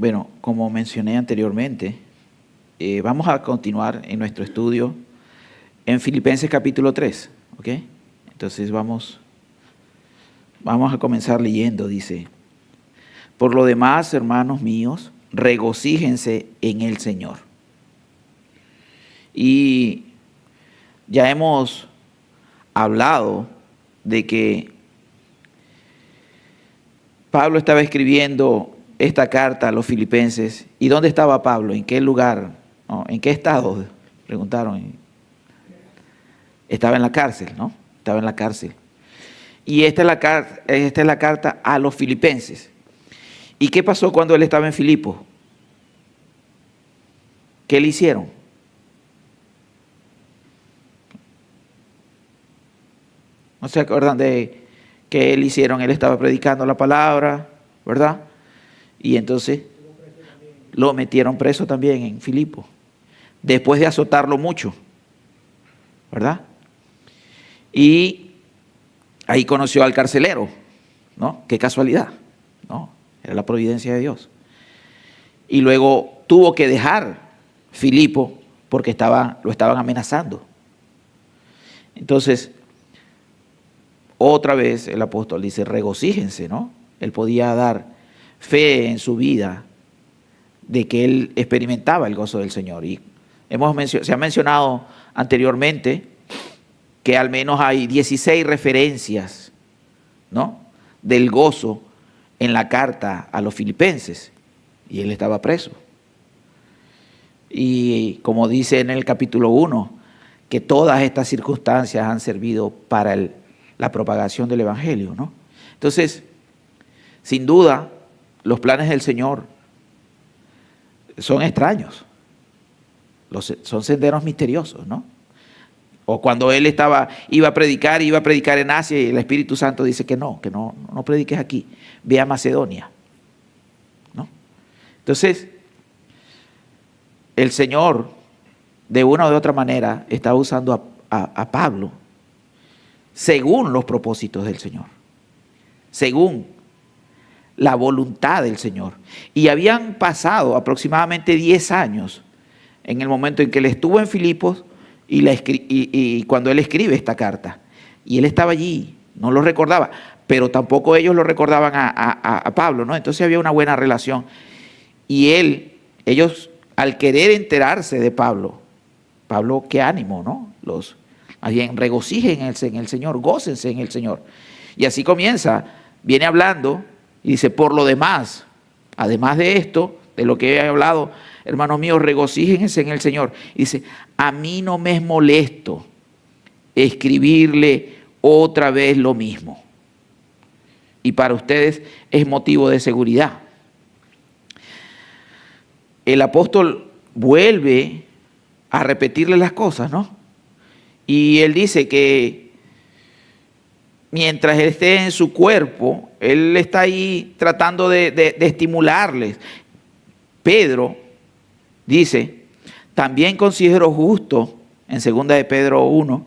Bueno, como mencioné anteriormente, vamos a continuar en nuestro estudio en Filipenses capítulo 3, ¿ok? Entonces vamos a comenzar leyendo, dice: por lo demás, hermanos míos, regocíjense en el Señor. Y ya hemos hablado de que Pablo estaba escribiendo esta carta a los filipenses. ¿Y dónde estaba Pablo? ¿En qué lugar? ¿No? ¿En qué estado? Preguntaron. Estaba en la cárcel, ¿no? Estaba en la cárcel. Y esta es la carta a los filipenses. ¿Y qué pasó cuando él estaba en Filipos? ¿Qué le hicieron? ¿No se acuerdan de qué le hicieron? Él estaba predicando la palabra, ¿verdad? Y entonces lo metieron preso también en Filipos, después de azotarlo mucho, ¿verdad? Y ahí conoció al carcelero, ¿no? Qué casualidad, ¿no? Era la providencia de Dios. Y luego tuvo que dejar Filipo porque lo estaban amenazando. Entonces, otra vez el apóstol dice: regocíjense, ¿no? Él podía dar fe en su vida de que él experimentaba el gozo del Señor. Y se ha mencionado anteriormente que al menos hay 16 referencias, ¿no?, del gozo en la carta a los filipenses. Y él estaba preso. Y como dice en el capítulo 1, que todas estas circunstancias han servido para la propagación del Evangelio, ¿no? Entonces, sin duda, los planes del Señor son extraños, son senderos misteriosos, ¿no? O cuando él iba a predicar en Asia, y el Espíritu Santo dice que no prediques aquí, ve a Macedonia, ¿no? Entonces, el Señor, de una u otra manera, está usando a Pablo según los propósitos del Señor, según la voluntad del Señor. Y habían pasado aproximadamente 10 años en el momento en que él estuvo en Filipos y cuando él escribe esta carta. Y él estaba allí, no lo recordaba, pero tampoco ellos lo recordaban a Pablo, ¿no? Entonces había una buena relación. Y ellos, al querer enterarse de Pablo, qué ánimo, ¿no? Regocíjense en el Señor, gócense en el Señor. Y así comienza, viene hablando y dice: por lo demás, además de esto, de lo que he hablado, hermanos míos, regocíjense en el Señor. Y dice: a mí no me es molesto escribirle otra vez lo mismo. Y para ustedes es motivo de seguridad. El apóstol vuelve a repetirle las cosas, ¿no? Y él dice que mientras él esté en su cuerpo, él está ahí tratando de estimularles. Pedro dice: también considero justo, en 2 de Pedro 1,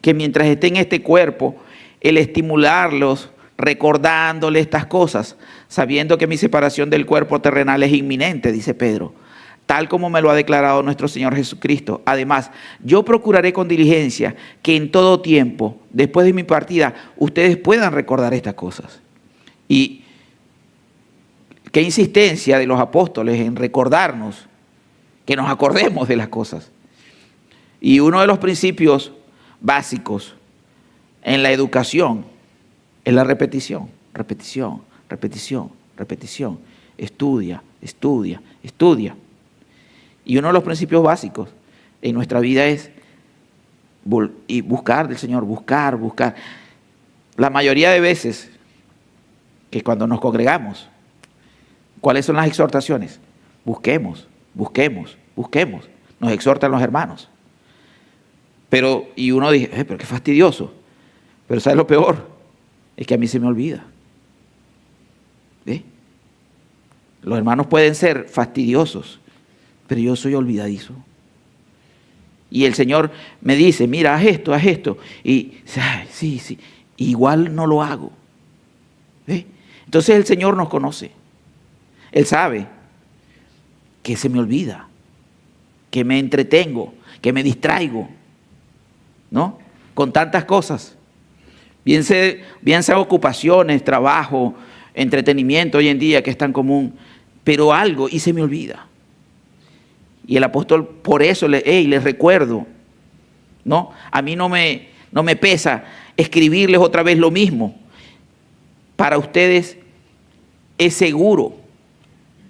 que mientras esté en este cuerpo, el estimularlos, recordándole estas cosas, sabiendo que mi separación del cuerpo terrenal es inminente, dice Pedro, tal como me lo ha declarado nuestro Señor Jesucristo. Además, yo procuraré con diligencia que en todo tiempo, después de mi partida, ustedes puedan recordar estas cosas. Y qué insistencia de los apóstoles en recordarnos, que nos acordemos de las cosas. Y uno de los principios básicos en la educación es la repetición, repetición, repetición, repetición. Estudia, estudia, estudia. Y uno de los principios básicos en nuestra vida es buscar del Señor, buscar. La mayoría de veces que cuando nos congregamos, ¿cuáles son las exhortaciones? Busquemos. Nos exhortan los hermanos. Y uno dice: pero qué fastidioso. Pero ¿sabes lo peor? Es que a mí se me olvida. ¿Ve? Los hermanos pueden ser fastidiosos, pero yo soy olvidadizo. Y el Señor me dice: mira, haz esto. Y sí, igual no lo hago. ¿Ve? Entonces el Señor nos conoce. Él sabe que se me olvida, que me entretengo, que me distraigo, ¿no? Con tantas cosas. Bien sea ocupaciones, trabajo, entretenimiento hoy en día que es tan común, pero algo y se me olvida. Y el apóstol por eso les recuerdo, ¿no? A mí no me pesa escribirles otra vez lo mismo. Para ustedes es seguro.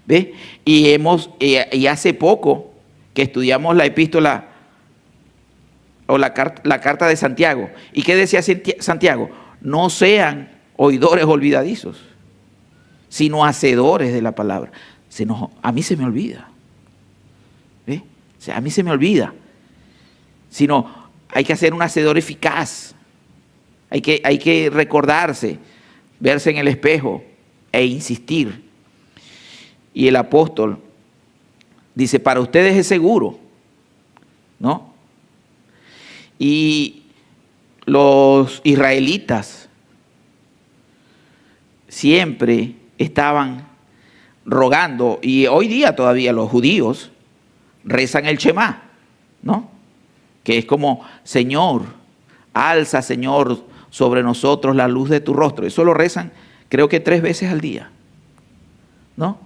¿Ve? Y hace poco que estudiamos la epístola o la carta de Santiago. ¿Y qué decía Santiago? No sean oidores olvidadizos, sino hacedores de la palabra. A mí se me olvida. ¿Ve? O sea, a mí se me olvida. Sino hay que hacer un hacedor eficaz. Hay que recordarse, verse en el espejo e insistir. Y el apóstol dice, para ustedes es seguro, ¿no? Y los israelitas siempre estaban rogando, y hoy día todavía los judíos rezan el Shema, ¿no? Que es como, Señor, alza, Señor, sobre nosotros la luz de tu rostro. Eso lo rezan creo que 3 veces al día, ¿no?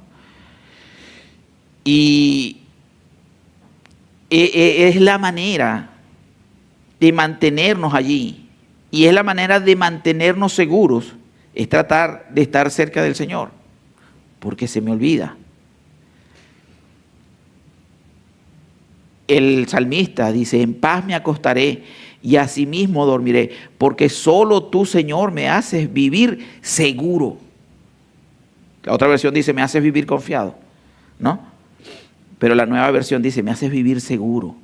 Y es la manera de mantenernos allí, y es la manera de mantenernos seguros, es tratar de estar cerca del Señor, porque se me olvida. El salmista dice, en paz me acostaré y asimismo dormiré, porque solo tú, Señor, me haces vivir seguro. La otra versión dice, me haces vivir confiado, ¿no? Pero la nueva versión dice, me haces vivir seguro.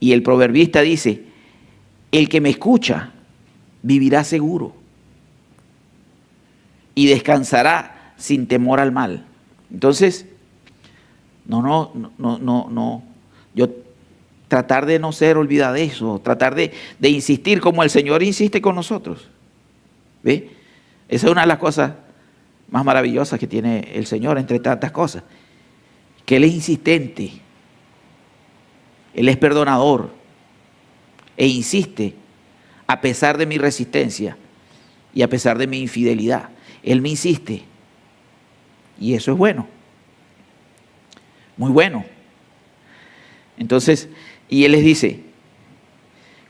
Y el proverbista dice, el que me escucha vivirá seguro y descansará sin temor al mal. Entonces, no. Yo tratar de no ser olvidadizo, tratar de insistir como el Señor insiste con nosotros. ¿Ve? Esa es una de las cosas más maravillosas que tiene el Señor entre tantas cosas. Que Él es insistente, Él es perdonador e insiste a pesar de mi resistencia y a pesar de mi infidelidad. Él me insiste y eso es bueno, muy bueno. Entonces, y Él les dice,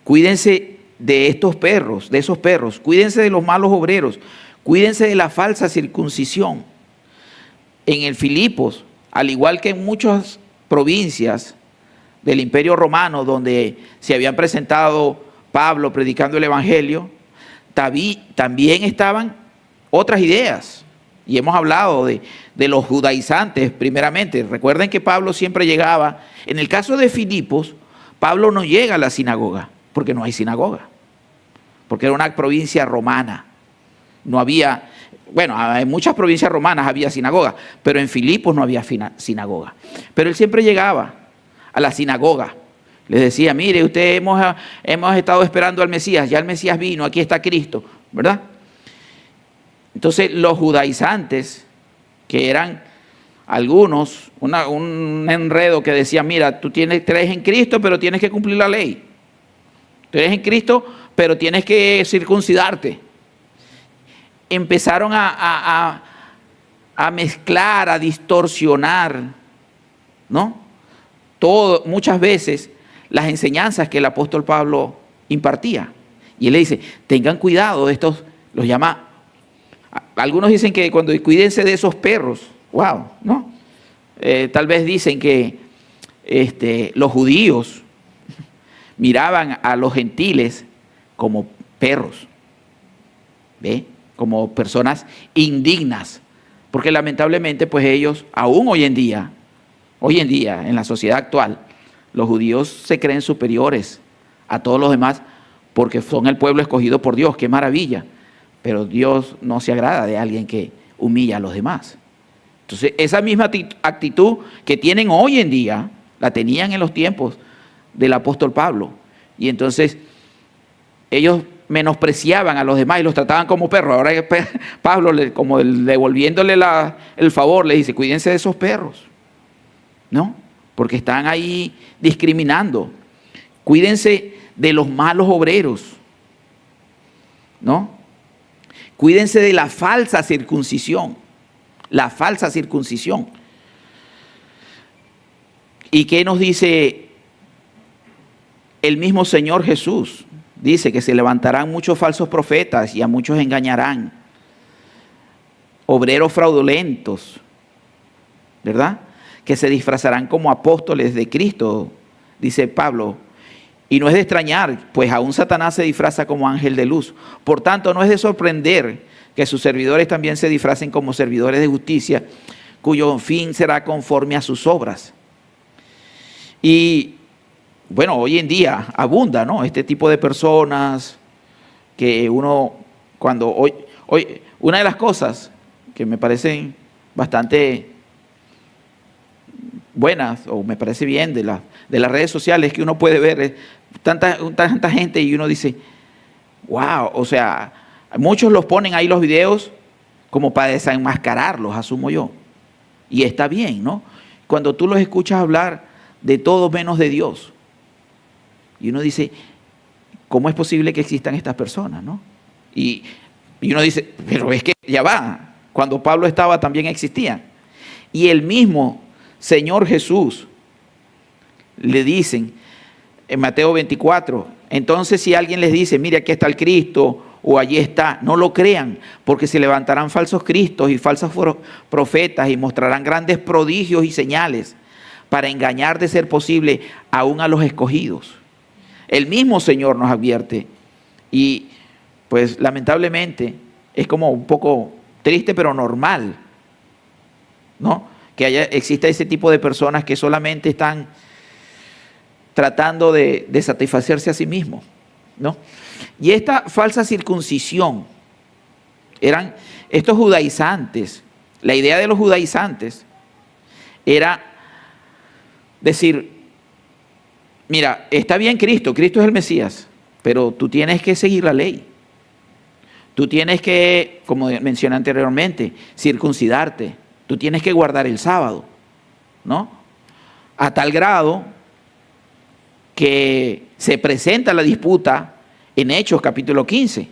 cuídense de estos perros, de esos perros, cuídense de los malos obreros, cuídense de la falsa circuncisión. En el Filipos, al igual que en muchas provincias del Imperio Romano donde se habían presentado Pablo predicando el Evangelio, también estaban otras ideas. Y hemos hablado de los judaizantes primeramente. Recuerden que Pablo siempre llegaba. En el caso de Filipos, Pablo no llega a la sinagoga, porque no hay sinagoga. Porque era una provincia romana. No había... Bueno, en muchas provincias romanas había sinagoga, pero en Filipos no había sinagoga. Pero él siempre llegaba a la sinagoga. Les decía, mire, ustedes hemos estado esperando al Mesías, ya el Mesías vino, aquí está Cristo, ¿verdad? Entonces los judaizantes, que eran algunos, un enredo que decía, mira, tú crees en Cristo, pero tienes que cumplir la ley. Tú eres en Cristo, pero tienes que circuncidarte. Empezaron a mezclar, a distorsionar, ¿no? Muchas veces las enseñanzas que el apóstol Pablo impartía. Y él le dice, tengan cuidado de estos, los llama, algunos dicen que cuando cuídense de esos perros, wow, ¿no? Tal vez dicen que los judíos miraban a los gentiles como perros, ¿ve? Como personas indignas, porque lamentablemente pues ellos, aún hoy en día, en la sociedad actual, los judíos se creen superiores a todos los demás porque son el pueblo escogido por Dios, qué maravilla, pero Dios no se agrada de alguien que humilla a los demás. Entonces esa misma actitud que tienen hoy en día, la tenían en los tiempos del apóstol Pablo, y entonces ellos menospreciaban a los demás y los trataban como perros. Ahora Pablo, como devolviéndole el favor, le dice, cuídense de esos perros, ¿no? Porque están ahí discriminando. Cuídense de los malos obreros, ¿no? Cuídense de la falsa circuncisión. La falsa circuncisión. ¿Y qué nos dice el mismo Señor Jesús? Dice que se levantarán muchos falsos profetas y a muchos engañarán. Obreros fraudulentos, ¿verdad? Que se disfrazarán como apóstoles de Cristo, dice Pablo. Y no es de extrañar, pues aún Satanás se disfraza como ángel de luz. Por tanto, no es de sorprender que sus servidores también se disfracen como servidores de justicia, cuyo fin será conforme a sus obras. Y bueno, hoy en día abunda, ¿no?, este tipo de personas que uno, cuando hoy una de las cosas que me parecen bastante buenas, o me parece bien de las redes sociales, que uno puede ver tanta gente y uno dice, wow, o sea, muchos los ponen ahí los videos como para desenmascararlos, asumo yo. Y está bien, ¿no? Cuando tú los escuchas hablar de todo menos de Dios. Y uno dice, ¿cómo es posible que existan estas personas, no? Y uno dice, pero es que ya va, cuando Pablo estaba también existían. Y el mismo Señor Jesús le dicen en Mateo 24, entonces si alguien les dice, mire, aquí está el Cristo, o allí está, no lo crean, porque se levantarán falsos cristos y falsos profetas y mostrarán grandes prodigios y señales para engañar, de ser posible, aún a los escogidos. El mismo Señor nos advierte y pues lamentablemente es como un poco triste pero normal, ¿no?, que exista ese tipo de personas que solamente están tratando de satisfacerse a sí mismos, ¿no? Y esta falsa circuncisión eran estos judaizantes. La idea de los judaizantes era decir, mira, está bien Cristo es el Mesías, pero tú tienes que seguir la ley. Tú tienes que, como mencioné anteriormente, circuncidarte. Tú tienes que guardar el sábado, ¿no? A tal grado que se presenta la disputa en Hechos capítulo 15,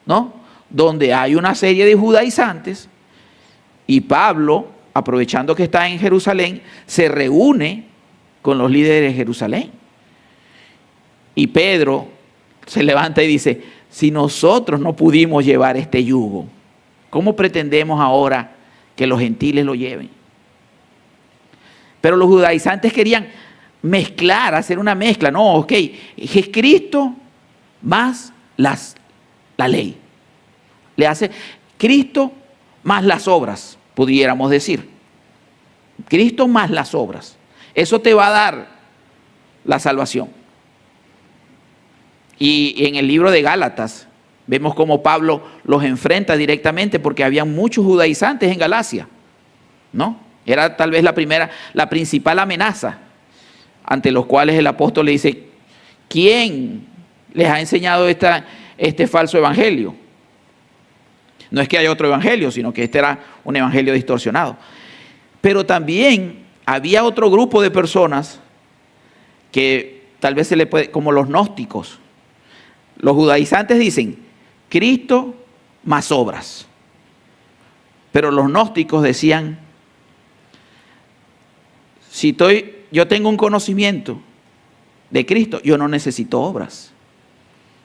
¿no?, donde hay una serie de judaizantes y Pablo, aprovechando que está en Jerusalén, se reúne con los líderes de Jerusalén. Y Pedro se levanta y dice, si nosotros no pudimos llevar este yugo, ¿cómo pretendemos ahora que los gentiles lo lleven? Pero los judaizantes querían mezclar, hacer una mezcla. No, ok, es Cristo más la ley. Le hace Cristo más las obras, pudiéramos decir. Cristo más las obras. Eso te va a dar la salvación. Y en el libro de Gálatas vemos cómo Pablo los enfrenta directamente porque había muchos judaizantes en Galacia, ¿no? Era tal vez la principal amenaza ante los cuales el apóstol le dice, ¿quién les ha enseñado este falso evangelio? No es que haya otro evangelio, sino que este era un evangelio distorsionado. Pero también había otro grupo de personas que tal vez se le puede, como los gnósticos. Los judaizantes dicen, Cristo más obras. Pero los gnósticos decían, si yo tengo un conocimiento de Cristo, yo no necesito obras.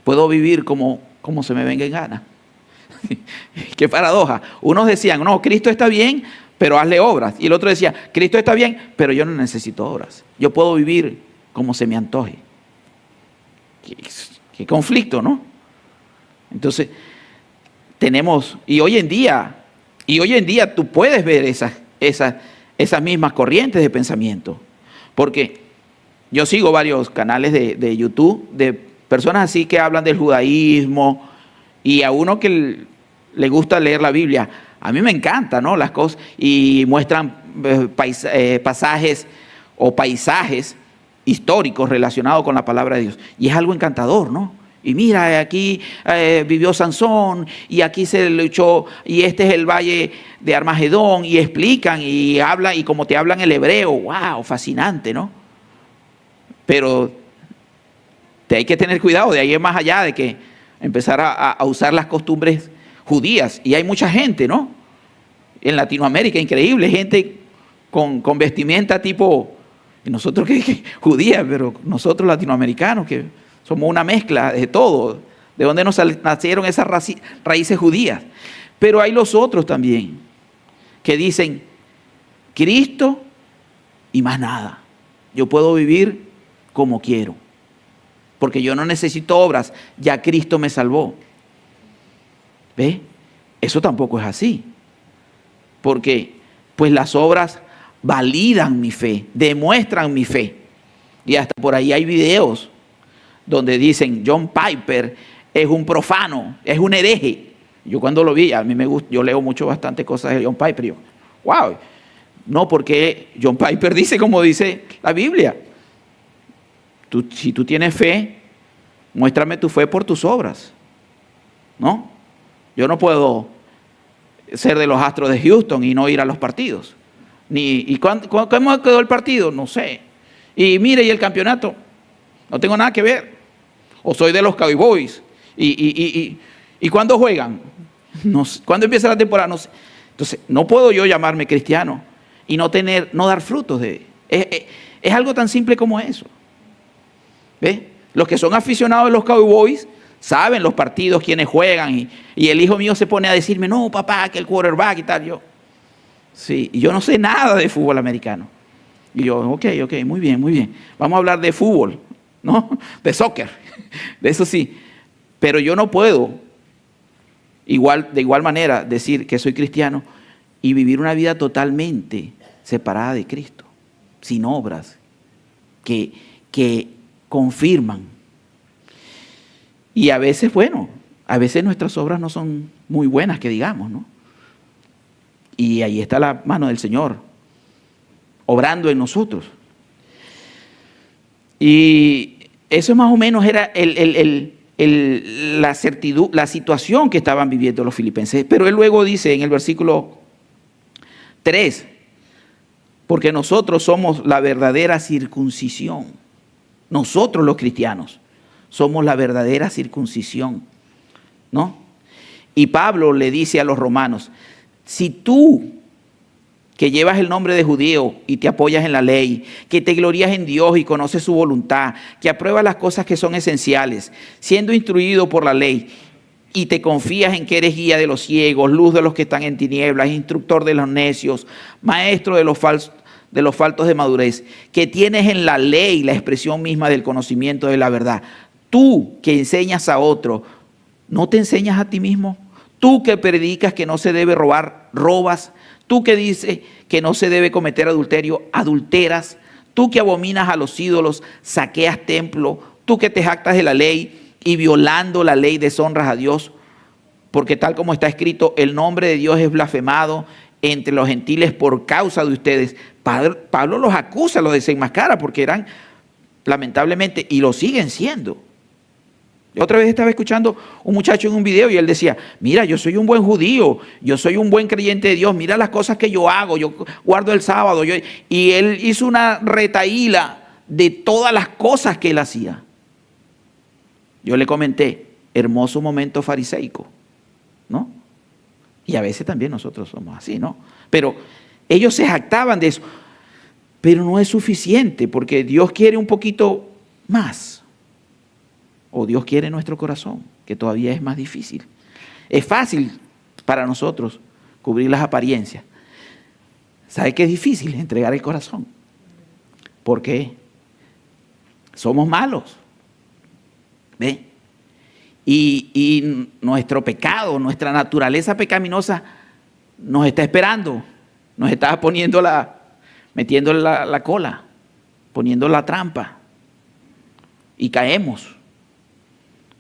Puedo vivir como se me venga en gana. Qué paradoja. Unos decían, no, Cristo está bien, pero hazle obras. Y el otro decía, Cristo está bien, pero yo no necesito obras. Yo puedo vivir como se me antoje. Qué conflicto, ¿no? Entonces, tenemos, y hoy en día tú puedes ver esas mismas corrientes de pensamiento. Porque yo sigo varios canales de YouTube de personas así que hablan del judaísmo, y a uno que le gusta leer la Biblia, a mí me encanta, ¿no?, las cosas, y muestran pasajes o paisajes históricos relacionados con la palabra de Dios. Y es algo encantador, ¿no? Y mira, aquí vivió Sansón y aquí se luchó y este es el valle de Armagedón y explican y hablan y como te hablan el hebreo, wow, fascinante, ¿no? Pero hay que tener cuidado, de ahí es más allá de que empezar a usar las costumbres judías. Y hay mucha gente, ¿no? En Latinoamérica, increíble, gente con vestimenta tipo, nosotros que judías, pero nosotros latinoamericanos que somos una mezcla de todo, de donde nos nacieron esas raíces judías. Pero hay los otros también, que dicen, Cristo y más nada. Yo puedo vivir como quiero, porque yo no necesito obras, ya Cristo me salvó. ¿Ve? Eso tampoco es así, porque pues las obras validan mi fe, demuestran mi fe. Y hasta por ahí hay videos donde dicen John Piper es un profano, es un hereje. Yo cuando lo vi, a mí me gusta, yo leo bastante cosas de John Piper, y yo, wow, no, porque John Piper dice como dice la Biblia. Si tú tienes fe, muéstrame tu fe por tus obras, ¿no? Yo no puedo ser de los Astros de Houston y no ir a los partidos. ¿Y cómo quedó el partido? No sé. Y mire, ¿y el campeonato? No tengo nada que ver. O soy de los Cowboys. ¿Y cuándo juegan? No sé. ¿Cuándo empieza la temporada? No sé. Entonces, no puedo yo llamarme cristiano y no dar frutos de... Es algo tan simple como eso. ¿Ves? Los que son aficionados de los Cowboys saben los partidos, quiénes juegan. Y el hijo mío se pone a decirme, no, papá, que el quarterback y tal. Yo, sí, y yo no sé nada de fútbol americano. Y yo, ok, muy bien. Vamos a hablar de fútbol, ¿no? De soccer, de eso sí. Pero yo no puedo, de igual manera, decir que soy cristiano y vivir una vida totalmente separada de Cristo, sin obras que confirman. Y a veces, a veces nuestras obras no son muy buenas, que digamos, ¿no? Y ahí está la mano del Señor, obrando en nosotros. Y eso más o menos era la situación que estaban viviendo los filipenses. Pero él luego dice en el versículo 3, porque nosotros somos la verdadera circuncisión. Nosotros los cristianos somos la verdadera circuncisión, ¿no? Y Pablo le dice a los romanos, si tú que llevas el nombre de judío y te apoyas en la ley, que te glorías en Dios y conoces su voluntad, que apruebas las cosas que son esenciales, siendo instruido por la ley, y te confías en que eres guía de los ciegos, luz de los que están en tinieblas, instructor de los necios, maestro de los faltos de madurez, que tienes en la ley la expresión misma del conocimiento de la verdad. Tú que enseñas a otro, ¿no te enseñas a ti mismo? Tú que predicas que no se debe robar, robas. Tú que dices que no se debe cometer adulterio, adulteras. Tú que abominas a los ídolos, saqueas templo. Tú que te jactas de la ley y violando la ley deshonras a Dios. Porque tal como está escrito, el nombre de Dios es blasfemado entre los gentiles por causa de ustedes. Pablo los acusa, los desenmascara porque eran, lamentablemente, y lo siguen siendo. Yo otra vez estaba escuchando un muchacho en un video y él decía, mira, yo soy un buen judío, yo soy un buen creyente de Dios, mira las cosas que yo hago, yo guardo el sábado. Y él hizo una retahíla de todas las cosas que él hacía. Yo le comenté, hermoso momento fariseico, ¿no? Y a veces también nosotros somos así, ¿no? Pero ellos se jactaban de eso. Pero no es suficiente porque Dios quiere un poquito más. O Dios quiere nuestro corazón, que todavía es más difícil. Es fácil para nosotros cubrir las apariencias. ¿Sabe qué es difícil? Entregar el corazón. ¿Por qué? Somos malos. ¿Ve? Y nuestro pecado, nuestra naturaleza pecaminosa nos está esperando. Nos está metiéndole la cola, poniendo la trampa. Y caemos.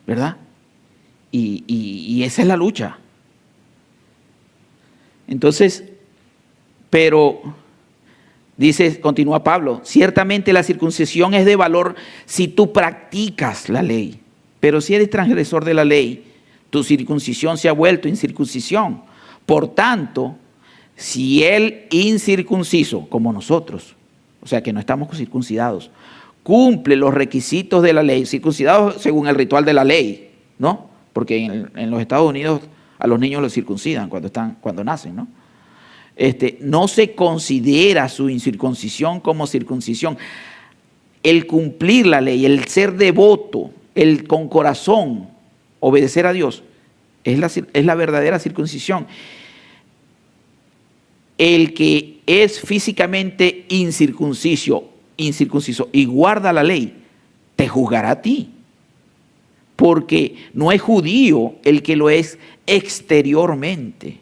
¿Verdad? Y esa es la lucha. Entonces, pero, continúa Pablo, ciertamente la circuncisión es de valor si tú practicas la ley, Pero si eres transgresor de la ley, tu circuncisión se ha vuelto incircuncisión. Por tanto, si el incircunciso, como nosotros, o sea que no estamos circuncidados, cumple los requisitos de la ley, circuncidados según el ritual de la ley, ¿no? Porque en los Estados Unidos a los niños los circuncidan cuando nacen, ¿no? No se considera su incircuncisión como circuncisión. El cumplir la ley, el ser devoto, el con corazón obedecer a Dios, es la verdadera circuncisión. El que es físicamente incircunciso y guarda la ley, te juzgará a ti. Porque no es judío el que lo es exteriormente,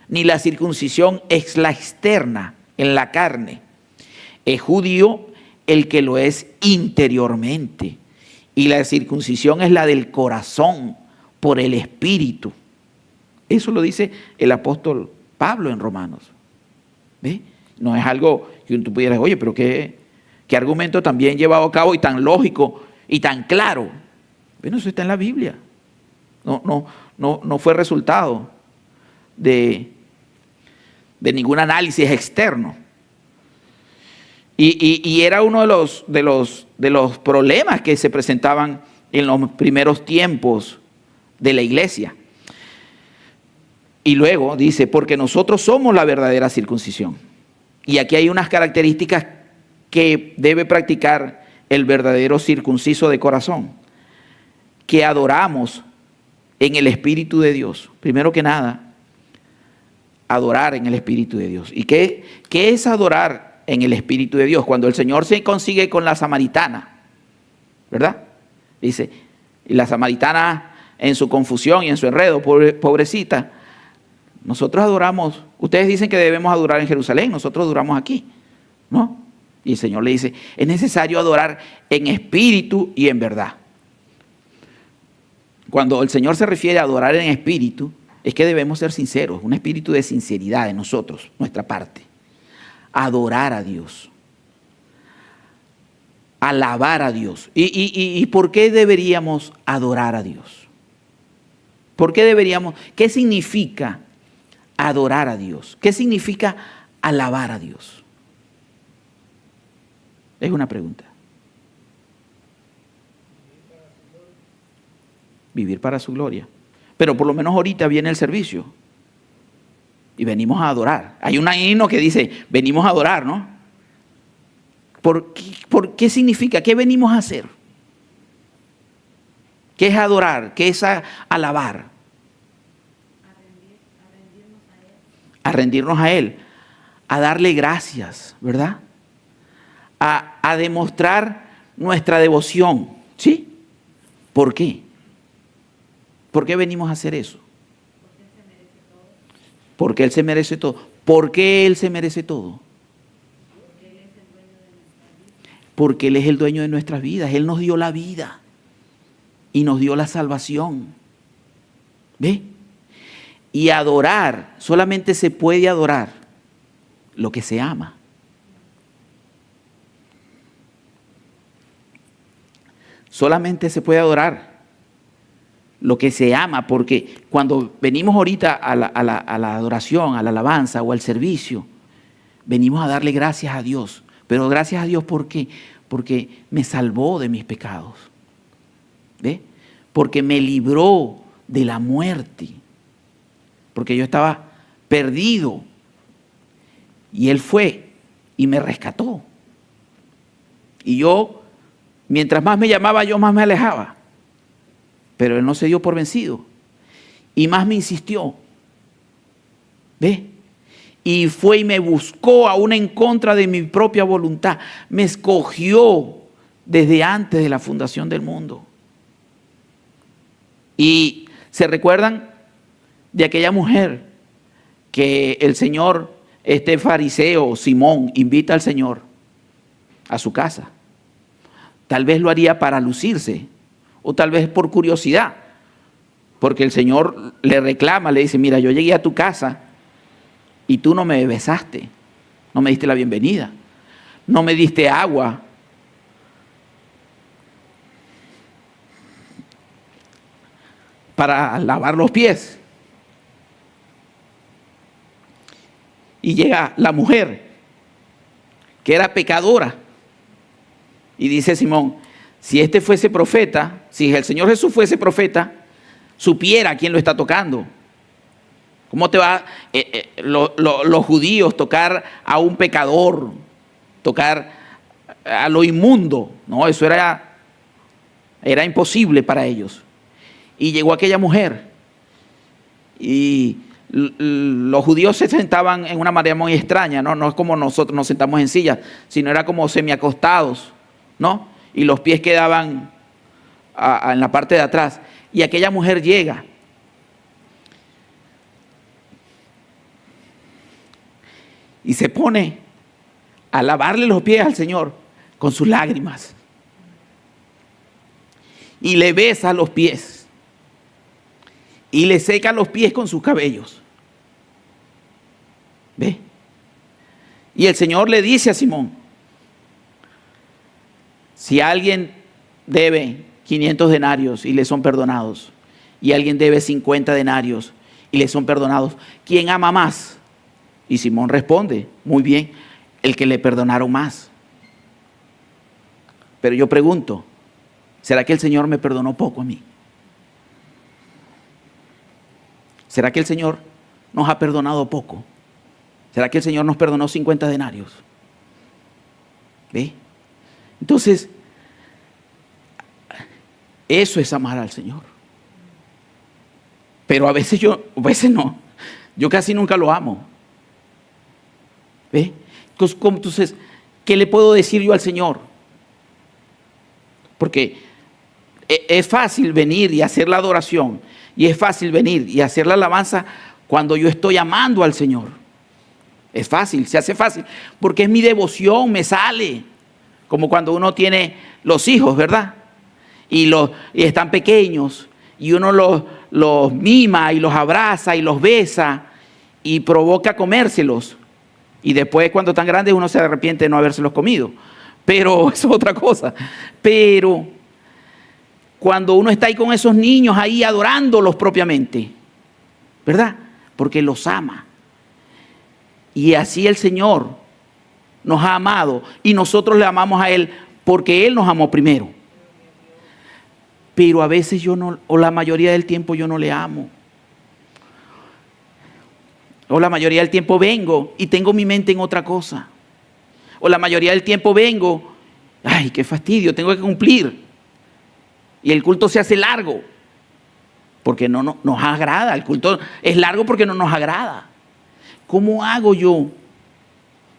ni la circuncisión es la externa, en la carne. Es judío el que lo es interiormente. Y la circuncisión es la del corazón, por el Espíritu. Eso lo dice el apóstol Pablo en Romanos. ¿Ve? No es algo que tú pudieras, oye, pero qué argumento tan bien llevado a cabo y tan lógico y tan claro. Bueno, eso está en la Biblia. No fue resultado de ningún análisis externo. Y era uno de los problemas que se presentaban en los primeros tiempos de la iglesia. Y luego dice, porque nosotros somos la verdadera circuncisión. Y aquí hay unas características que debe practicar el verdadero circunciso de corazón, que adoramos en el Espíritu de Dios. Primero que nada, adorar en el Espíritu de Dios. ¿Y qué es adorar en el Espíritu de Dios? Cuando el Señor se consigue con la samaritana, ¿verdad? Dice, y la samaritana en su confusión y en su enredo, pobrecita, nosotros adoramos, ustedes dicen que debemos adorar en Jerusalén, nosotros adoramos aquí, ¿no? Y el Señor le dice, es necesario adorar en espíritu y en verdad. Cuando el Señor se refiere a adorar en espíritu, es que debemos ser sinceros, un espíritu de sinceridad en nosotros, nuestra parte. Adorar a Dios. Alabar a Dios. ¿Y por qué deberíamos adorar a Dios? ¿Por qué deberíamos? ¿Qué significa adorar a Dios? ¿Qué significa alabar a Dios? Es una pregunta. Vivir para su gloria. Pero por lo menos ahorita viene el servicio. Y venimos a adorar. Hay un himno que dice, venimos a adorar, ¿no? ¿Por qué significa? ¿Qué venimos a hacer? ¿Qué es adorar? ¿Qué es alabar? A rendirnos a Él. A darle gracias, ¿verdad? A demostrar nuestra devoción, ¿sí? ¿Por qué? ¿Por qué venimos a hacer eso? Porque Él se merece todo. ¿Por qué Él se merece todo? Porque Él es el dueño de nuestras vidas. Él nos dio la vida y nos dio la salvación. ¿Ve? Y adorar, solamente se puede adorar lo que se ama. Solamente se puede adorar lo que se ama, porque cuando venimos ahorita a la adoración, a la alabanza o al servicio, venimos a darle gracias a Dios. Pero gracias a Dios, ¿por qué? Porque me salvó de mis pecados. ¿Ve? Porque me libró de la muerte. Porque yo estaba perdido. Y Él fue y me rescató. Y yo, mientras más me llamaba, yo más me alejaba. Pero Él no se dio por vencido. Y más me insistió. ¿Ve? Y fue y me buscó aún en contra de mi propia voluntad. Me escogió desde antes de la fundación del mundo. Y se recuerdan de aquella mujer que el Señor, este fariseo Simón, invita al Señor a su casa. Tal vez lo haría para lucirse, o tal vez por curiosidad, porque el Señor le reclama, le dice, mira, yo llegué a tu casa y tú no me besaste, no me diste la bienvenida, no me diste agua. para lavar los pies. Y llega la mujer, que era pecadora, y dice Simón, si este fuese profeta, si el Señor Jesús fuese profeta, supiera a quién lo está tocando. ¿Cómo te va los judíos tocar a un pecador, tocar a lo inmundo? No, eso era imposible para ellos. Y llegó aquella mujer y los judíos se sentaban en una manera muy extraña, ¿no? No es como nosotros nos sentamos en sillas, sino era como semiacostados, ¿no? Y los pies quedaban en la parte de atrás. Y aquella mujer llega. Y se pone a lavarle los pies al Señor con sus lágrimas. Y le besa los pies. Y le seca los pies con sus cabellos. ¿Ve? Y el Señor le dice a Simón, si alguien debe 500 denarios y le son perdonados, y alguien debe 50 denarios y le son perdonados, ¿quién ama más? Y Simón responde, muy bien, el que le perdonaron más. Pero yo pregunto, ¿será que el Señor me perdonó poco a mí? ¿Será que el Señor nos ha perdonado poco? ¿Será que el Señor nos perdonó 50 denarios? ¿Ve? Entonces, eso es amar al Señor. Pero a veces no. Yo casi nunca lo amo. ¿Ve? Entonces, ¿qué le puedo decir yo al Señor? Porque es fácil venir y hacer la adoración. Y es fácil venir y hacer la alabanza cuando yo estoy amando al Señor. Es fácil, se hace fácil. Porque es mi devoción, me sale. Como cuando uno tiene los hijos, ¿verdad? Y están pequeños. Y uno los mima y los abraza y los besa. Y provoca comérselos. Y después cuando están grandes uno se arrepiente de no habérselos comido. Pero eso es otra cosa. Pero cuando uno está ahí con esos niños, ahí adorándolos propiamente, ¿verdad? Porque los ama. Y así el Señor nos ha amado y nosotros le amamos a Él porque Él nos amó primero. Pero a veces yo no, o la mayoría del tiempo yo no le amo. O la mayoría del tiempo vengo y tengo mi mente en otra cosa. O la mayoría del tiempo vengo, ay, qué fastidio, tengo que cumplir. Y el culto se hace largo, porque no nos agrada. El culto es largo porque no nos agrada. ¿Cómo hago yo,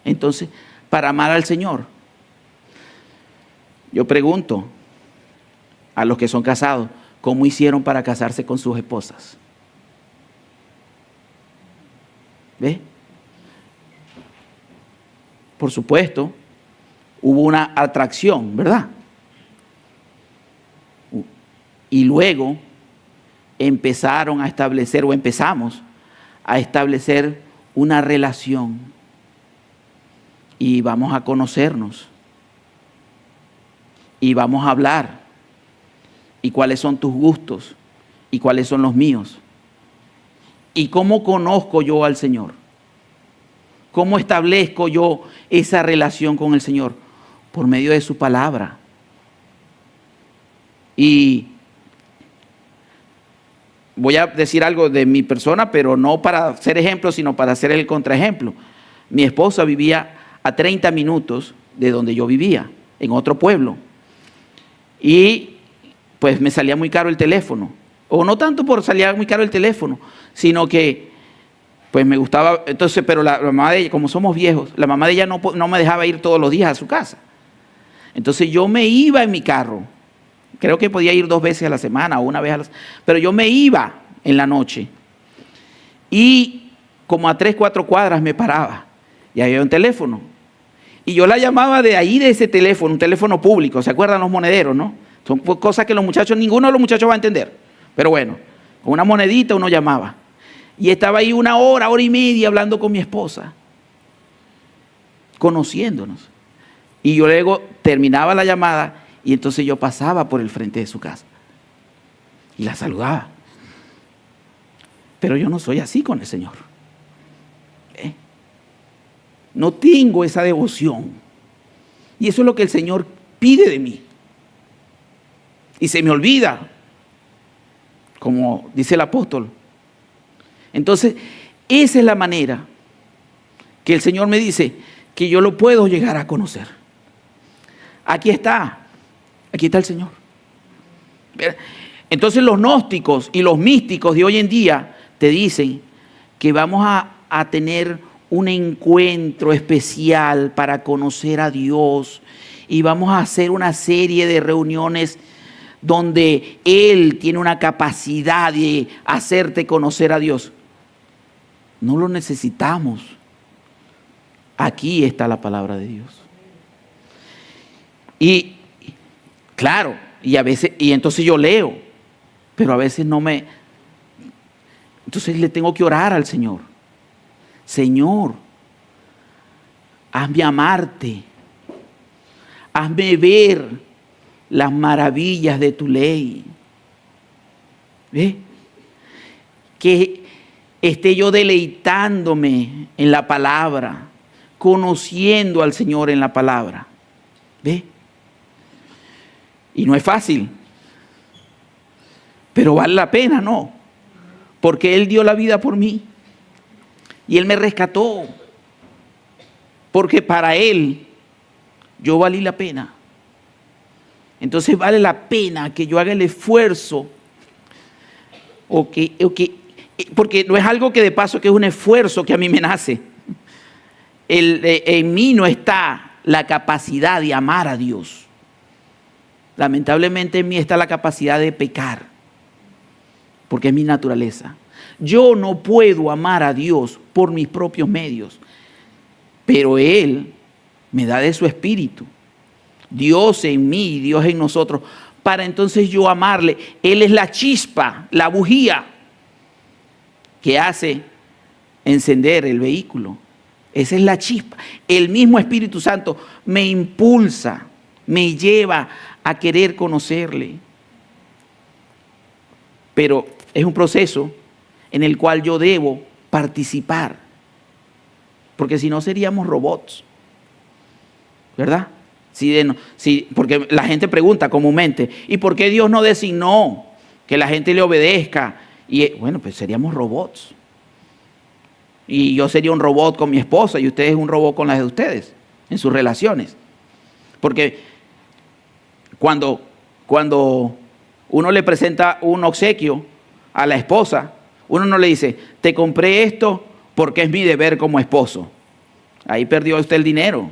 entonces, para amar al Señor? Yo pregunto a los que son casados, ¿cómo hicieron para casarse con sus esposas? ¿Ve? Por supuesto, hubo una atracción, ¿verdad? Y luego empezamos a establecer una relación. Y vamos a conocernos. Y vamos a hablar. Y cuáles son tus gustos. Y cuáles son los míos. ¿Y cómo conozco yo al Señor? ¿Cómo establezco yo esa relación con el Señor? Por medio de su palabra. Y voy a decir algo de mi persona, pero no para ser ejemplo, sino para ser el contraejemplo. Mi esposa vivía a 30 minutos de donde yo vivía, en otro pueblo. Y pues me salía muy caro el teléfono. O no tanto por salir muy caro el teléfono, sino que pues me gustaba. Entonces, pero la mamá de ella, como somos viejos, la mamá de ella no me dejaba ir todos los días a su casa. Entonces yo me iba en mi carro. Creo que podía ir 2 veces a la semana o una vez a la semana. Pero yo me iba en la noche. Y como a 3-4 cuadras me paraba. Y había un teléfono. Y yo la llamaba de ahí, de ese teléfono, un teléfono público. ¿Se acuerdan los monederos, no? Son cosas que ninguno de los muchachos va a entender. Pero bueno, con una monedita uno llamaba. Y estaba ahí 1 hora, 1 hora y media hablando con mi esposa. Conociéndonos. Y yo luego terminaba la llamada y entonces yo pasaba por el frente de su casa. Y la saludaba. Pero yo no soy así con el Señor. No tengo esa devoción. Y eso es lo que el Señor pide de mí. Y se me olvida, como dice el apóstol. Entonces, esa es la manera que el Señor me dice que yo lo puedo llegar a conocer. Aquí está el Señor. Entonces los gnósticos y los místicos de hoy en día te dicen que vamos a tener un encuentro especial para conocer a Dios y vamos a hacer una serie de reuniones donde Él tiene una capacidad de hacerte conocer a Dios. No lo necesitamos. Aquí está la palabra de Dios. Y claro, y a veces, y entonces yo leo, pero a veces no me... Entonces le tengo que orar al Señor. Señor, hazme amarte. Hazme ver las maravillas de tu ley. ¿Ve? Que esté yo deleitándome en la palabra, conociendo al Señor en la palabra. ¿Ve? Y no es fácil, pero vale la pena, ¿no? Porque Él dio la vida por mí y Él me rescató, porque para Él yo valí la pena. Entonces vale la pena que yo haga el esfuerzo, porque no es algo que de paso que es un esfuerzo que a mí me nace. En mí no está la capacidad de amar a Dios. Lamentablemente en mí está la capacidad de pecar, porque es mi naturaleza. Yo no puedo amar a Dios por mis propios medios, pero Él me da de su espíritu. Dios en mí, Dios en nosotros, para entonces yo amarle. Él es la chispa, la bujía que hace encender el vehículo. Esa es la chispa. El mismo Espíritu Santo me impulsa, me lleva a querer conocerle. Pero es un proceso en el cual yo debo participar, porque si no seríamos robots, ¿verdad? Porque la gente pregunta comúnmente, ¿y por qué Dios no designó que la gente le obedezca? Y bueno, pues seríamos robots. Y yo sería un robot con mi esposa y ustedes un robot con las de ustedes, en sus relaciones. Porque cuando uno le presenta un obsequio a la esposa, uno no le dice, te compré esto porque es mi deber como esposo. Ahí perdió usted el dinero.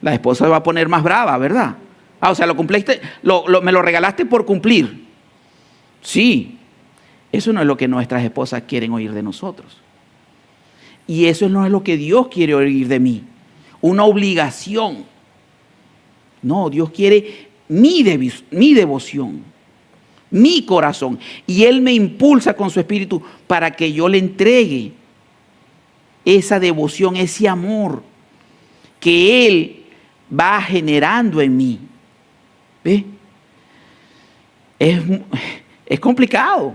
La esposa se va a poner más brava, ¿verdad? O sea, lo cumpliste, me lo regalaste por cumplir. Sí, eso no es lo que nuestras esposas quieren oír de nosotros. Y eso no es lo que Dios quiere oír de mí. Una obligación. No, Dios quiere mi devoción, mi corazón. Y Él me impulsa con su espíritu para que yo le entregue esa devoción, ese amor que Él va generando en mí. ¿Ve? Es complicado,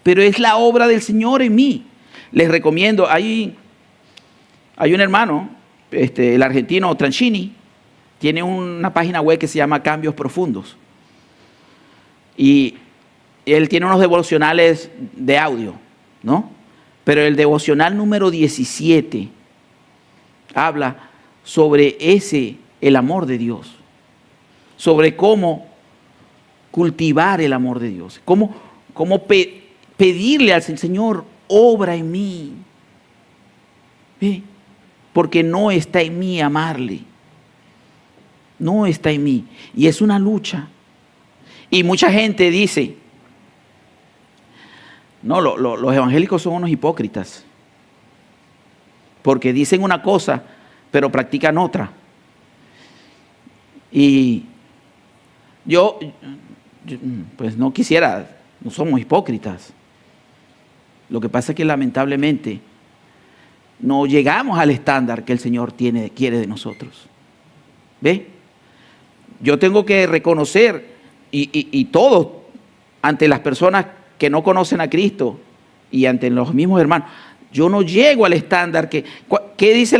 pero es la obra del Señor en mí. Les recomiendo, hay un hermano, el argentino Tranchini, tiene una página web que se llama Cambios Profundos. Y él tiene unos devocionales de audio, ¿no? Pero el devocional número 17 habla sobre el amor de Dios, sobre cómo cultivar el amor de Dios, cómo pedirle al Señor, obra en mí. ¿Ve? Porque no está en mí amarle. No está en mí. Y es una lucha. Y mucha gente dice, no, los evangélicos son unos hipócritas. Porque dicen una cosa, pero practican otra. Y yo pues no quisiera, no somos hipócritas. Lo que pasa es que lamentablemente no llegamos al estándar que el Señor quiere de nosotros. ¿Ve? Yo tengo que reconocer, y todos, ante las personas que no conocen a Cristo, y ante los mismos hermanos, yo no llego al estándar que dice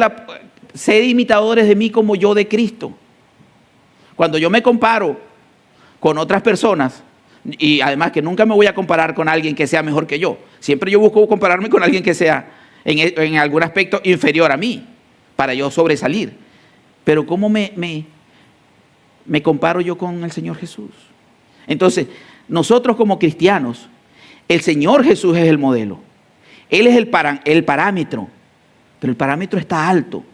sed imitadores de mí como yo de Cristo. Cuando yo me comparo con otras personas, y además que nunca me voy a comparar con alguien que sea mejor que yo, siempre yo busco compararme con alguien que sea en algún aspecto inferior a mí, para yo sobresalir. Pero ¿cómo me comparo yo con el Señor Jesús? Entonces, nosotros como cristianos, el Señor Jesús es el modelo. Él es el parámetro, pero el parámetro está alto.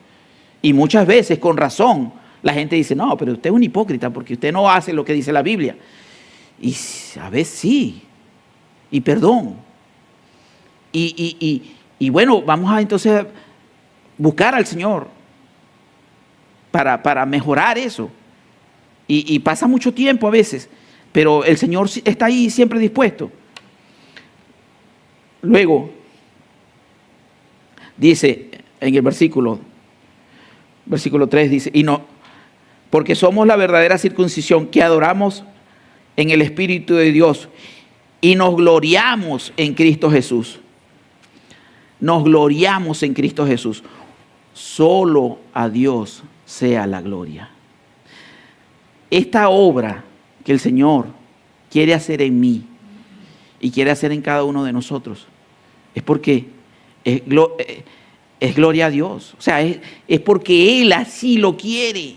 Y muchas veces, con razón, la gente dice, no, pero usted es un hipócrita porque usted no hace lo que dice la Biblia. Y a veces sí, y perdón. Y bueno, vamos a entonces buscar al Señor para mejorar eso. Y pasa mucho tiempo a veces, pero el Señor está ahí siempre dispuesto. Luego, dice en el versículo 3, dice, y no, porque somos la verdadera circuncisión que adoramos en el Espíritu de Dios y nos gloriamos en Cristo Jesús. Nos gloriamos en Cristo Jesús. Solo a Dios sea la gloria. Esta obra que el Señor quiere hacer en mí y quiere hacer en cada uno de nosotros es porque es gloria a Dios. O sea, es porque Él así lo quiere.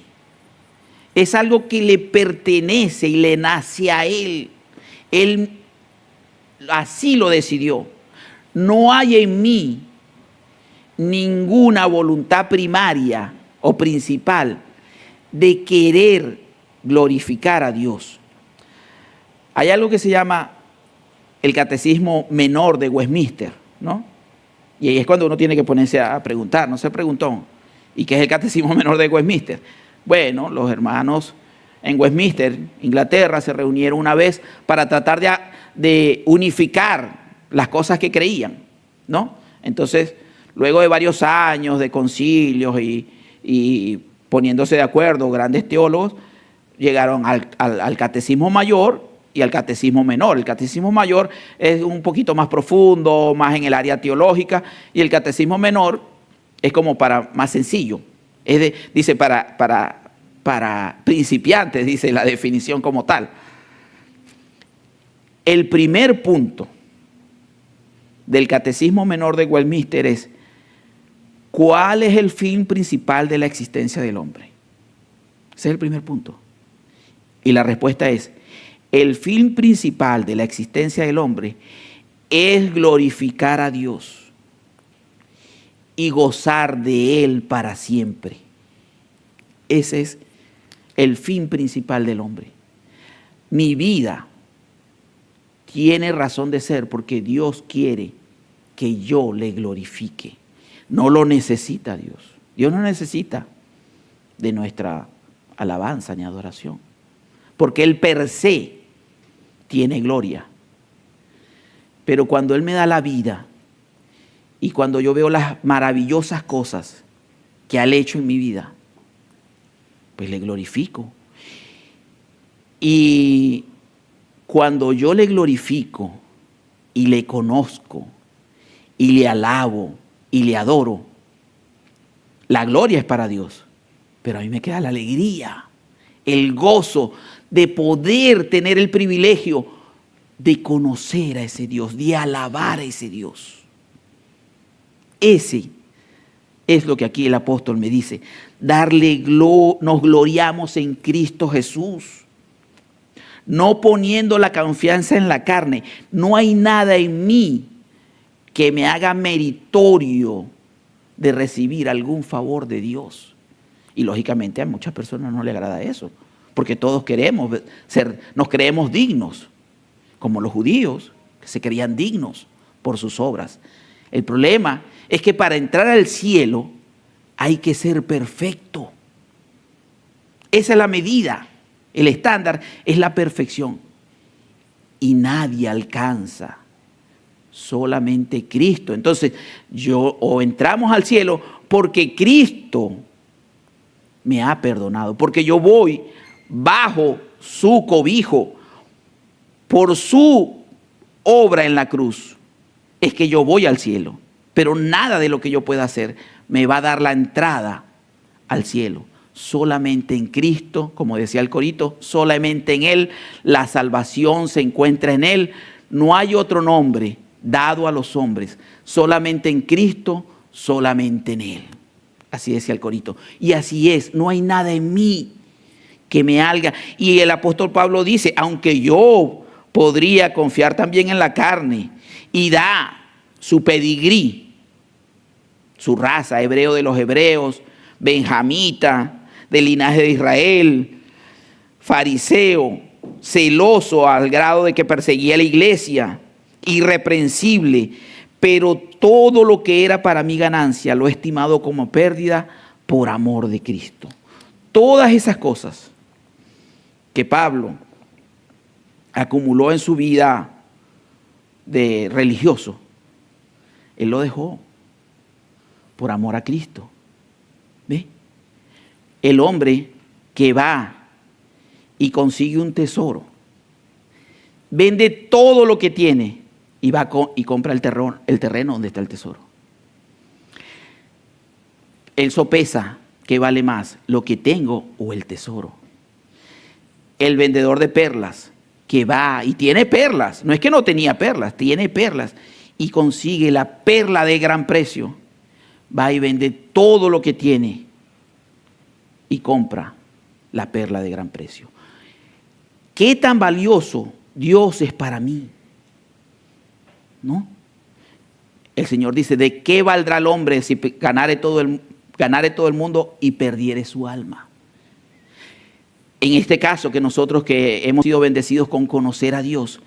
Es algo que le pertenece y le nace a Él. Él así lo decidió. No hay en mí ninguna voluntad primaria o principal de querer glorificar a Dios. Hay algo que se llama el Catecismo Menor de Westminster, ¿no? Y ahí es cuando uno tiene que ponerse a preguntar, no se preguntó, ¿y qué es el Catecismo Menor de Westminster? Bueno, los hermanos en Westminster, Inglaterra, se reunieron una vez para tratar de unificar las cosas que creían, ¿no? Entonces, luego de varios años de concilios y poniéndose de acuerdo grandes teólogos, llegaron al Catecismo Mayor y al Catecismo Menor. El Catecismo Mayor es un poquito más profundo, más en el área teológica, y el Catecismo Menor es como para más sencillo. Dice para principiantes, dice la definición como tal. El primer punto del Catecismo Menor de Westminster es: ¿cuál es el fin principal de la existencia del hombre? Ese es el primer punto. Y la respuesta es: el fin principal de la existencia del hombre es glorificar a Dios y gozar de Él para siempre. Ese es el fin principal del hombre. Mi vida tiene razón de ser porque Dios quiere que yo le glorifique. No lo necesita Dios. Dios no necesita de nuestra alabanza ni adoración, porque Él per se tiene gloria. Pero cuando Él me da la vida y cuando yo veo las maravillosas cosas que Él ha hecho en mi vida, pues le glorifico. Y cuando yo le glorifico y le conozco y le alabo y le adoro, la gloria es para Dios, pero a mí me queda la alegría, el gozo de poder tener el privilegio de conocer a ese Dios, de alabar a ese Dios. Ese es lo que aquí el apóstol me dice: nos gloriamos en Cristo Jesús, no poniendo la confianza en la carne. No hay nada en mí que me haga meritorio de recibir algún favor de Dios. Y lógicamente a muchas personas no les agrada eso, porque todos nos creemos dignos, como los judíos, que se creían dignos por sus obras. El problema es que para entrar al cielo hay que ser perfecto. Esa es la medida, el estándar es la perfección. Y nadie alcanza, solamente Cristo. Entonces, o entramos al cielo porque Cristo me ha perdonado, porque yo voy bajo su cobijo por su obra en la cruz. es que yo voy al cielo, pero nada de lo que yo pueda hacer me va a dar la entrada al cielo. Solamente en Cristo, como decía el corito, solamente en Él, la salvación se encuentra en Él. No hay otro nombre dado a los hombres, solamente en Cristo, solamente en Él. Así decía el corito. Y así es, no hay nada en mí que me haga. Y el apóstol Pablo dice, aunque yo podría confiar también en la carne, y da su pedigrí, su raza, hebreo de los hebreos, benjamita, del linaje de Israel, fariseo, celoso al grado de que perseguía a la iglesia, irreprensible, pero todo lo que era para mi ganancia lo he estimado como pérdida por amor de Cristo. Todas esas cosas que Pablo acumuló en su vida de religioso, él lo dejó por amor a Cristo. ¿Ve? El hombre que va y consigue un tesoro, vende todo lo que tiene y va y compra el terreno donde está el tesoro. Él sopesa qué vale más, lo que tengo o el tesoro. El vendedor de perlas que va y tiene perlas, no es que no tenía perlas, tiene perlas y consigue la perla de gran precio, va y vende todo lo que tiene y compra la perla de gran precio. ¿Qué tan valioso Dios es para mí? ¿No? El Señor dice, ¿de qué valdrá el hombre si ganare todo el mundo y perdiere su alma? En este caso, que nosotros que hemos sido bendecidos con conocer a Dios,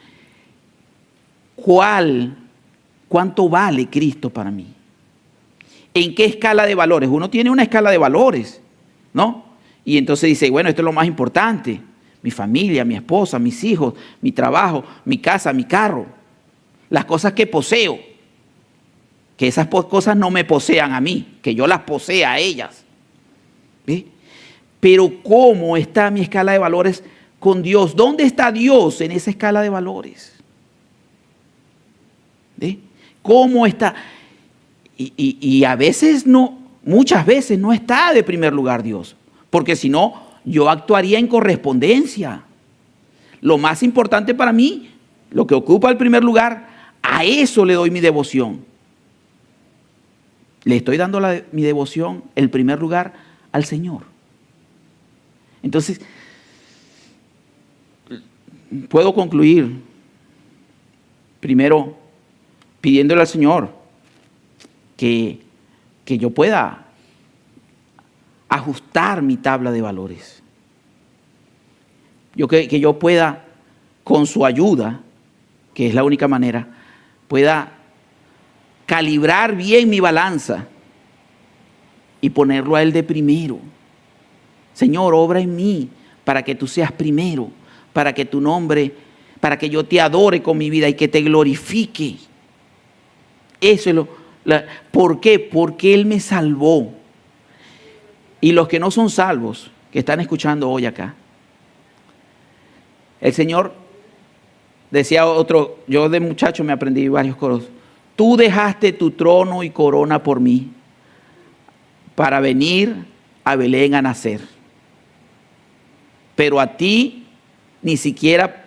¿cuánto vale Cristo para mí? ¿En qué escala de valores? Uno tiene una escala de valores, ¿no? Y entonces dice, bueno, esto es lo más importante. Mi familia, mi esposa, mis hijos, mi trabajo, mi casa, mi carro. Las cosas que poseo. Que esas cosas no me posean a mí, que yo las posea a ellas. ¿Ve? Pero ¿cómo está mi escala de valores con Dios? ¿Dónde está Dios en esa escala de valores? ¿Ve? ¿Cómo está? Y a veces no, muchas veces no está de primer lugar Dios, porque si no, yo actuaría en correspondencia. Lo más importante para mí, lo que ocupa el primer lugar, a eso le doy mi devoción. Le estoy dando mi devoción, el primer lugar, al Señor. Entonces, puedo concluir primero pidiéndole al Señor que yo pueda ajustar mi tabla de valores. Que yo pueda, con su ayuda, que es la única manera, pueda calibrar bien mi balanza y ponerlo a Él de primero. Señor, obra en mí para que tú seas primero, para que tu nombre, para que yo te adore con mi vida y que te glorifique. Eso es ¿por qué? Porque Él me salvó. Y los que no son salvos, que están escuchando hoy acá, el Señor decía otro, yo de muchacho me aprendí varios coros. Tú dejaste tu trono y corona por mí para venir a Belén a nacer. Pero a ti ni siquiera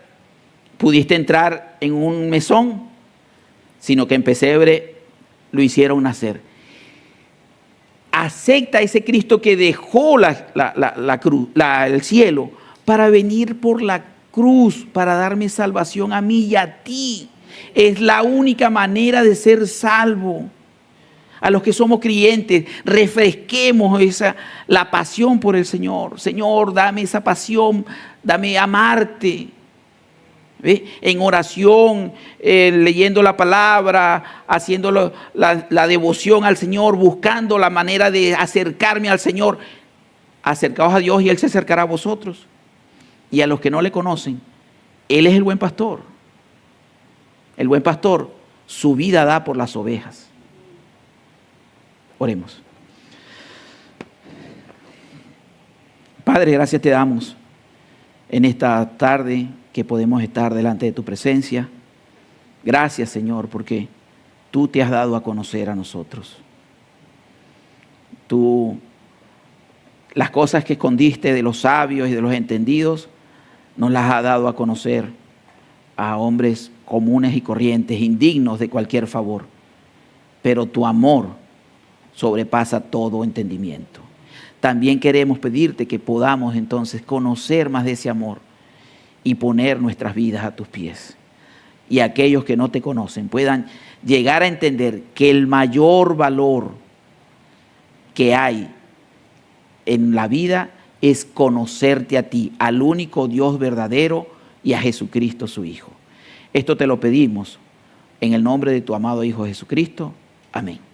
pudiste entrar en un mesón, sino que en pesebre lo hicieron nacer. Acepta ese Cristo que dejó la cruz, el cielo, para venir por la cruz, para darme salvación a mí y a ti. Es la única manera de ser salvo. A los que somos creyentes, refresquemos la pasión por el Señor. Señor, dame esa pasión, dame amarte. ¿Ve? En oración, leyendo la palabra, haciendo la devoción al Señor, buscando la manera de acercarme al Señor. Acercaos a Dios y Él se acercará a vosotros. Y a los que no le conocen, Él es el buen pastor. El buen pastor su vida da por las ovejas. Oremos. Padre, gracias te damos en esta tarde que podemos estar delante de tu presencia. Gracias, Señor, porque tú te has dado a conocer a nosotros. Tú, las cosas que escondiste de los sabios y de los entendidos, nos las has dado a conocer a hombres comunes y corrientes, indignos de cualquier favor. Pero tu amor sobrepasa todo entendimiento. También queremos pedirte que podamos entonces conocer más de ese amor y poner nuestras vidas a tus pies. Y aquellos que no te conocen puedan llegar a entender que el mayor valor que hay en la vida es conocerte a ti, al único Dios verdadero y a Jesucristo su Hijo. Esto te lo pedimos en el nombre de tu amado Hijo Jesucristo. Amén.